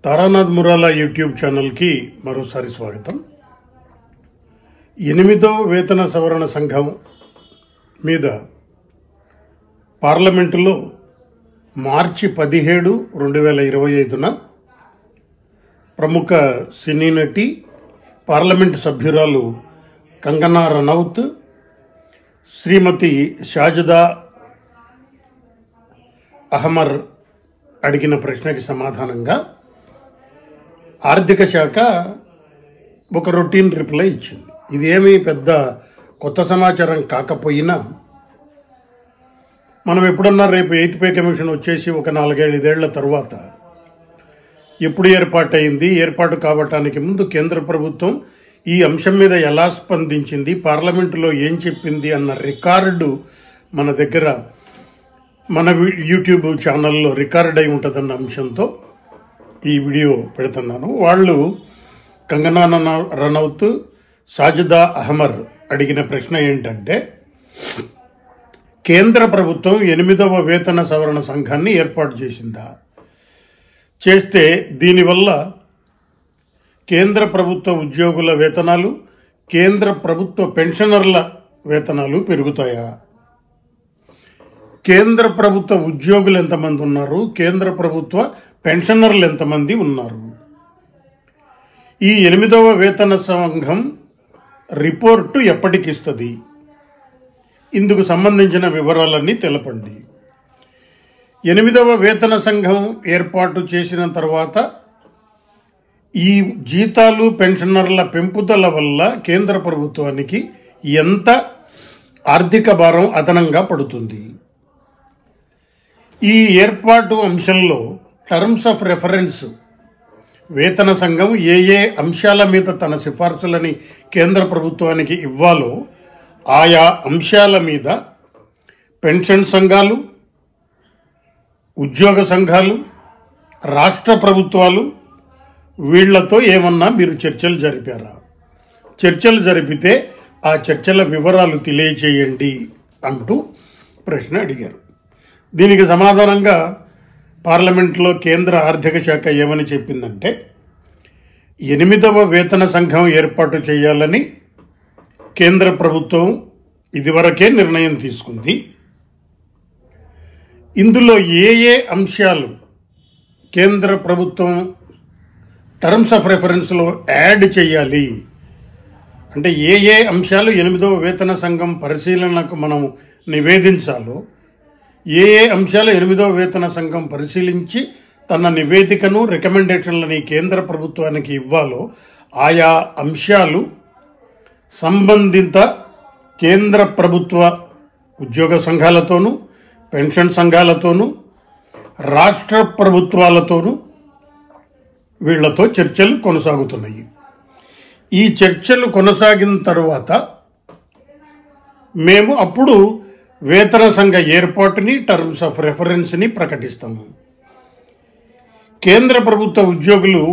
Taranath మురాలా YouTube ఛానల్కి మరోసారి స్వాగతం. 8వ వేతన సవరణ సంఘం మీద పార్లమెంటులో మార్చి 17, 2025న ప్రముఖ సినీ నటి పార్లమెంటు సభ్యురాలు కంగనా రనౌత్ శ్రీమతి షాజదా అహ్మర్ అడిగిన ప్రశ్నకి సమాధానంగా ఆర్థిక శాఖ ఒక రొటీన్ రిప్లై ఇచ్చింది. ఇదేమీ పెద్ద కొత్త సమాచారం కాకపోయినా మనం ఎప్పుడన్నా రేపు 8th పే కమిషన్ వచ్చేసి ఒక 4-5 ఏళ్ల తర్వాత ఎప్పుడు ఏర్పాటైంది, ఏర్పాటు కావటానికి ముందు కేంద్ర ప్రభుత్వం ఈ అంశం మీద ఎలా స్పందించింది, పార్లమెంటులో ఏం చెప్పింది అన్న రికార్డు మన దగ్గర మన యూట్యూబ్ ఛానల్లో రికార్డ్ అయి ఉంటుందన్న అంశంతో ఈ వీడియో పెడుతున్నాను. వాళ్ళు కంగనా రనౌత్, షాజదా అహ్మర్ అడిగిన ప్రశ్న ఏంటంటే, కేంద్ర ప్రభుత్వం 8వ వేతన సవరణ సంఘాన్ని ఏర్పాటు చేసిందా, చేస్తే దీనివల్ల కేంద్ర ప్రభుత్వ ఉద్యోగుల వేతనాలు, కేంద్ర ప్రభుత్వ పెన్షనర్ల వేతనాలు పెరుగుతాయా, కేంద్ర ప్రభుత్వ ఉద్యోగులు ఎంతమంది ఉన్నారు, కేంద్ర ప్రభుత్వ పెన్షనర్లు ఎంతమంది ఉన్నారు, ఈ 8వ వేతన సంఘం రిపోర్టు ఎప్పటికిస్తుంది, ఇందుకు సంబంధించిన వివరాలన్నీ తెలపండి. 8వ వేతన సంఘం ఏర్పాటు చేసిన తర్వాత ఈ జీతాలు పెన్షనర్ల పెంపుదల వల్ల కేంద్ర ప్రభుత్వానికి ఎంత ఆర్థిక భారం అదనంగా పడుతుంది, ఈ ఏర్పాటు అంశంలో టర్మ్స్ ఆఫ్ రెఫరెన్స్ వేతన సంఘం ఏ అంశాల మీద తన సిఫార్సులని కేంద్ర ప్రభుత్వానికి ఇవ్వాలో ఆయా అంశాల మీద పెన్షన్ సంఘాలు, ఉద్యోగ సంఘాలు, రాష్ట్ర ప్రభుత్వాలు వీళ్లతో ఏమన్నా మీరు చర్చలు జరిపారా, చర్చలు జరిపితే ఆ చర్చల వివరాలు తెలియచేయండి అంటూ ప్రశ్న అడిగారు. దీనికి సమాధానంగా పార్లమెంట్లో కేంద్ర ఆర్థిక శాఖ ఏమని చెప్పిందంటే, 8వ వేతన సంఘం ఏర్పాటు చేయాలని కేంద్ర ప్రభుత్వం ఇదివరకే నిర్ణయం తీసుకుంది. ఇందులో ఏ అంశాలు కేంద్ర ప్రభుత్వం టర్మ్స్ ఆఫ్ రెఫరెన్స్లో యాడ్ చేయాలి అంటే ఏ అంశాలు 8వ వేతన సంఘం పరిశీలనకు మనం నివేదించాలో, ఏ అంశాలు 8వ వేతన సంఘం పరిశీలించి తన నివేదికను, రికమెండేషన్లని కేంద్ర ప్రభుత్వానికి ఇవ్వాలో ఆయా అంశాలు సంబంధిత కేంద్ర ప్రభుత్వ ఉద్యోగ సంఘాలతోనూ, పెన్షన్ సంఘాలతోనూ, రాష్ట్ర ప్రభుత్వాలతోనూ వీళ్లతో చర్చలు కొనసాగుతున్నాయి. ఈ చర్చలు కొనసాగిన తరువాత మేము అప్పుడు వేతన సంఘ ఏర్పాటుని, టర్మ్స్ ఆఫ్ రెఫరెన్స్ని ప్రకటిస్తాము. కేంద్ర ప్రభుత్వ ఉద్యోగులు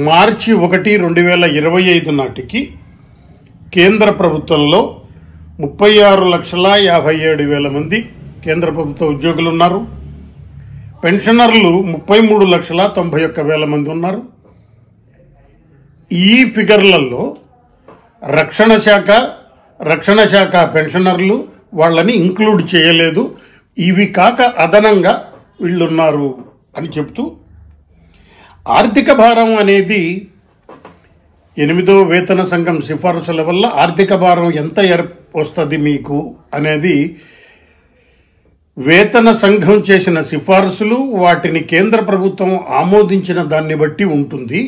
మార్చి 1, 2025 నాటికి కేంద్ర ప్రభుత్వంలో 36,57,000 మంది కేంద్ర ప్రభుత్వ ఉద్యోగులు ఉన్నారు. పెన్షనర్లు 33,91,000 మంది ఉన్నారు. ఈ ఫిగర్లలో రక్షణ శాఖ పెన్షనర్లు వాళ్ళని ఇంక్లూడ్ చేయలేదు. ఇవి కాక అదనంగా వీళ్ళున్నారు అని చెప్తూ, ఆర్థిక భారం అనేది 8వ వేతన సంఘం సిఫార్సుల వల్ల ఆర్థిక భారం ఎంత వస్తుంది మీకు అనేది వేతన సంఘం చేసిన సిఫార్సులు, వాటిని కేంద్ర ప్రభుత్వం ఆమోదించిన దాన్ని బట్టి ఉంటుంది.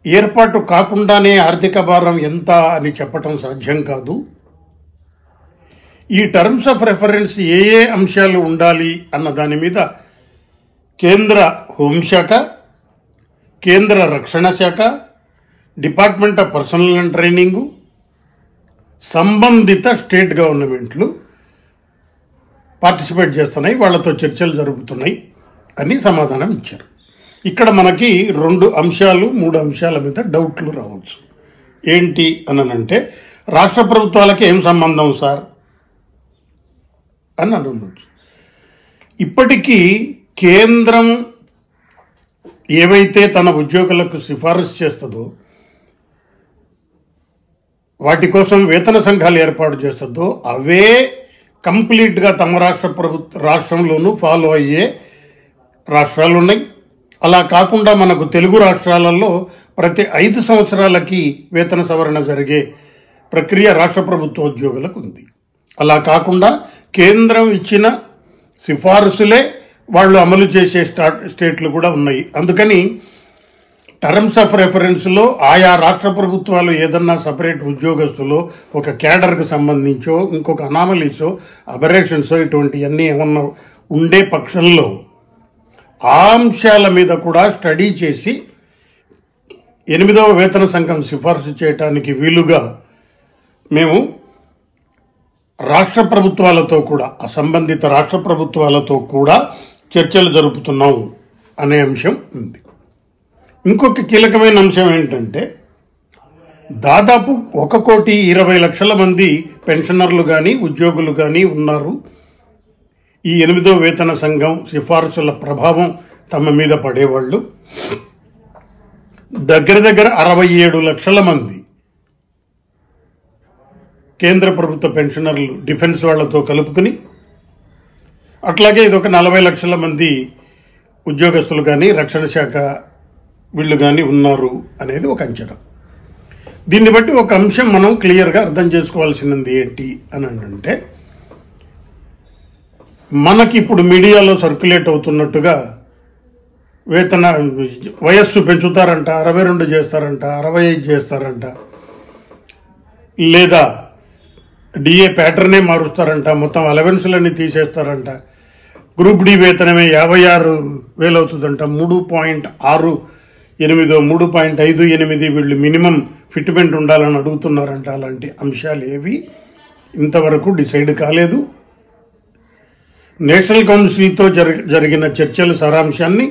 ఏర్పాటు కాకుండానే ఆర్థిక భారం ఎంత అని చెప్పటం సాధ్యం కాదు. ఈ టర్మ్స్ ఆఫ్ రెఫరెన్స్ ఏ అంశాలు ఉండాలి అన్న దాని మీద కేంద్ర హోంశాఖ, కేంద్ర రక్షణ శాఖ, department of personal and training, సంబంధిత స్టేట్ గవర్నమెంట్లు పార్టిసిపేట్ చేస్తున్నాయి, వాళ్లతో చర్చలు జరుగుతున్నాయి అని సమాధానం ఇచ్చారు. ఇక్కడ మనకి 2 అంశాలు 3 అంశాల మీద డౌట్లు రావచ్చు. ఏంటి అనంటే, రాష్ట్ర ప్రభుత్వాలకి ఏం సంబంధం సార్ అని అనవచ్చు. ఇప్పటికీ కేంద్రం ఏవైతే తన ఉద్యోగులకు సిఫారసు చేస్తుందో, వాటి కోసం వేతన సంఘాలు ఏర్పాటు చేస్తుందో అవే కంప్లీట్గా తమ రాష్ట్రంలోనూ ఫాలో అయ్యే రాష్ట్రాలు ఉన్నాయి. అలా కాకుండా మనకు తెలుగు రాష్ట్రాలలో ప్రతి 5 సంవత్సరాలకి వేతన సవరణ జరిగే ప్రక్రియ రాష్ట్ర ప్రభుత్వ ఉద్యోగులకు ఉంది. అలా కాకుండా కేంద్రం ఇచ్చిన సిఫారసులే వాళ్ళు అమలు చేసే స్టేట్లు కూడా ఉన్నాయి. అందుకని టర్మ్స్ ఆఫ్ రెఫరెన్స్లో ఆయా రాష్ట్ర ప్రభుత్వాలు ఏదన్నా సపరేట్ ఉద్యోగస్తులో ఒక క్యాడర్కి సంబంధించో ఇంకొక అనామలీసో అబరేషన్సో ఇటువంటివన్నీ ఏమన్నా ఉండే పక్షంలో ఆ అంశాల మీద కూడా స్టడీ చేసి 8వ వేతన సంఘం సిఫార్సు చేయడానికి వీలుగా మేము రాష్ట్ర ప్రభుత్వాలతో కూడా సంబంధిత రాష్ట్ర ప్రభుత్వాలతో కూడా చర్చలు జరుపుతున్నాం అనే అంశం ఉంది. ఇంకొక కీలకమైన అంశం ఏంటంటే దాదాపు 1,20,00,000 మంది పెన్షనర్లు కానీ ఉద్యోగులు కానీ ఉన్నారు. ఈ 8వ వేతన సంఘం సిఫార్సుల ప్రభావం తమ మీద పడేవాళ్ళు దగ్గర 67 లక్షల మంది కేంద్ర ప్రభుత్వ పెన్షనర్లు డిఫెన్స్ వాళ్లతో కలుపుకుని, అట్లాగే ఇదొక 40 లక్షల మంది ఉద్యోగస్తులు కానీ రక్షణ శాఖ వీళ్ళు కానీ ఉన్నారు అనేది ఒక అంచనా. దీన్ని బట్టి ఒక అంశం మనం క్లియర్గా అర్థం చేసుకోవాల్సినది ఏంటి అని అంటే, మనకి ఇప్పుడు మీడియాలో సర్క్యులేట్ అవుతున్నట్టుగా వేతన వయస్సు పెంచుతారంట, 62 చేస్తారంట, 65 చేస్తారంట, లేదా డిఏ ప్యాటర్నే మారుస్తారంట, మొత్తం అలవెన్స్లన్నీ తీసేస్తారంట, గ్రూప్ డి వేతనమే 56,000 అవుతుందంట, 3.68 3.58 వీళ్ళు మినిమం ఫిట్మెంట్ ఉండాలని అడుగుతున్నారంట. అలాంటి అంశాలు ఏవి ఇంతవరకు డిసైడ్ కాలేదు. నేషనల్ కౌన్సిల్తో జరిగిన చర్చల సారాంశాన్ని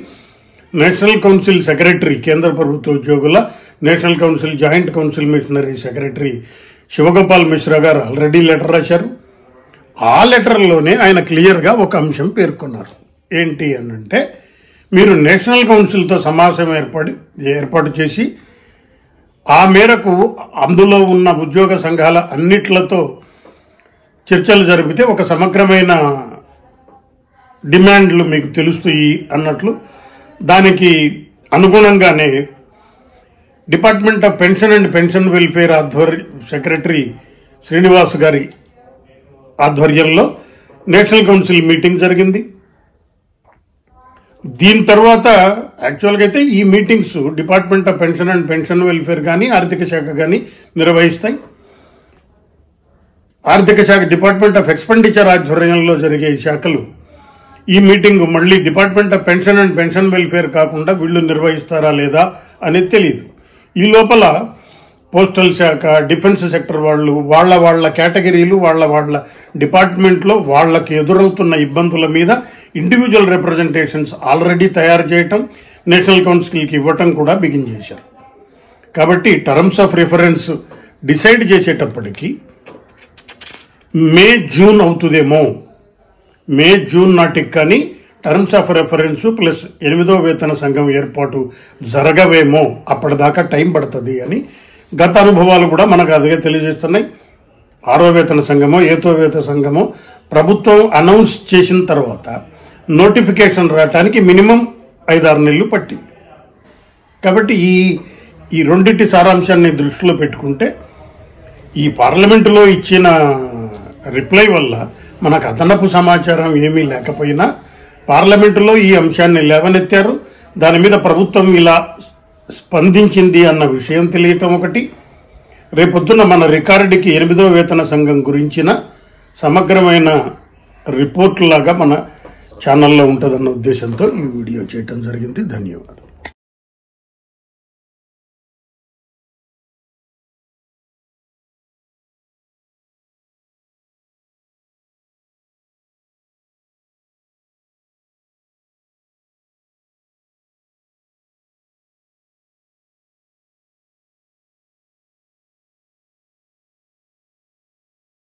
నేషనల్ కౌన్సిల్ సెక్రటరీ, కేంద్ర ప్రభుత్వ ఉద్యోగుల national council joint council machinery secretary Shivagopal Mishra గారు ఆల్రెడీ లెటర్ రాశారు. ఆ లెటర్లోనే ఆయన క్లియర్గా ఒక అంశం పేర్కొన్నారు. ఏంటి అని అంటే, మీరు నేషనల్ కౌన్సిల్తో సమావేశం ఏర్పాటు చేసి ఆ మేరకు అందులో ఉన్న ఉద్యోగ సంఘాల అన్నిట్లతో చర్చలు జరిపితే ఒక సమగ్రమైన డిమాండ్లు మీకు తెలుస్తాయి అన్నట్లు, దానికి అనుగుణంగానే department of pension and pension welfare secretary Srinivas గారి ఆధ్వర్యంలో నేషనల్ కౌన్సిల్ మీటింగ్ జరిగింది. దీని తర్వాత యాక్చువల్గా అయితే ఈ meetings department of pension and pension welfare కానీ ఆర్థిక శాఖ కానీ నిర్వహిస్తాయి. ఆర్థిక శాఖ డిపార్ట్మెంట్ ఆఫ్ ఎక్స్పెండిచర్ ఆధ్వర్యంలో జరిగే శాఖలు ఈ మీటింగ్ మళ్ళీ department of pension and pension welfare కాకుండా వీళ్ళు నిర్వహిస్తారా లేదా అనేది తెలియదు. ఈ లోపల పోస్టల్ శాఖ, డిఫెన్స్ సెక్టర్ వాళ్ళు వాళ్ళ కేటగిరీలు వాళ్ళ డిపార్ట్మెంట్లో వాళ్ళకి ఎదురవుతున్న ఇబ్బందుల మీద ఇండివిజువల్ రిప్రజెంటేషన్స్ ఆల్రెడీ తయారు చేయటం, నేషనల్ కౌన్సిల్కి ఇవ్వటం కూడా బిగిన్ చేశారు. కాబట్టి టర్మ్స్ ఆఫ్ రిఫరెన్స్ డిసైడ్ చేసేటప్పటికి మే జూన్ అవుతుందేమో, మే జూన్ నాటికి కానీ టర్మ్స్ ఆఫ్ రెఫరెన్స్ ప్లస్ 8వ వేతన సంఘం ఏర్పాటు జరగవేమో, అప్పటిదాకా టైం పడుతుంది అని గత అనుభవాలు కూడా మనకు అదిగా తెలియజేస్తున్నాయి. 6వ వేతన సంఘమో 8వ వేతన సంఘమో ప్రభుత్వం అనౌన్స్ చేసిన తర్వాత నోటిఫికేషన్ రావడానికి మినిమం 5-6 నెలలు పట్టింది. కాబట్టి ఈ రెండింటి సారాంశాన్ని దృష్టిలో పెట్టుకుంటే ఈ పార్లమెంటులో ఇచ్చిన రిప్లై వల్ల మనకు అదనపు సమాచారం ఏమీ లేకపోయినా పార్లమెంటులో ఈ అంశాన్ని లేవనెత్తారు. దాని మీద ప్రభుత్వం ఇలా స్పందించింది అన్న విషయం తెలియటం ఒకటి. రేపొద్దున మన రికార్డుకి 8వ వేతన సంఘం గురించిన సమగ్రమైన రిపోర్ట్ లాగా మన ఛానల్లో ఉంటుందన్న ఉద్దేశంతో ఈ వీడియో చేయటం జరిగింది. ధన్యవాదాలు.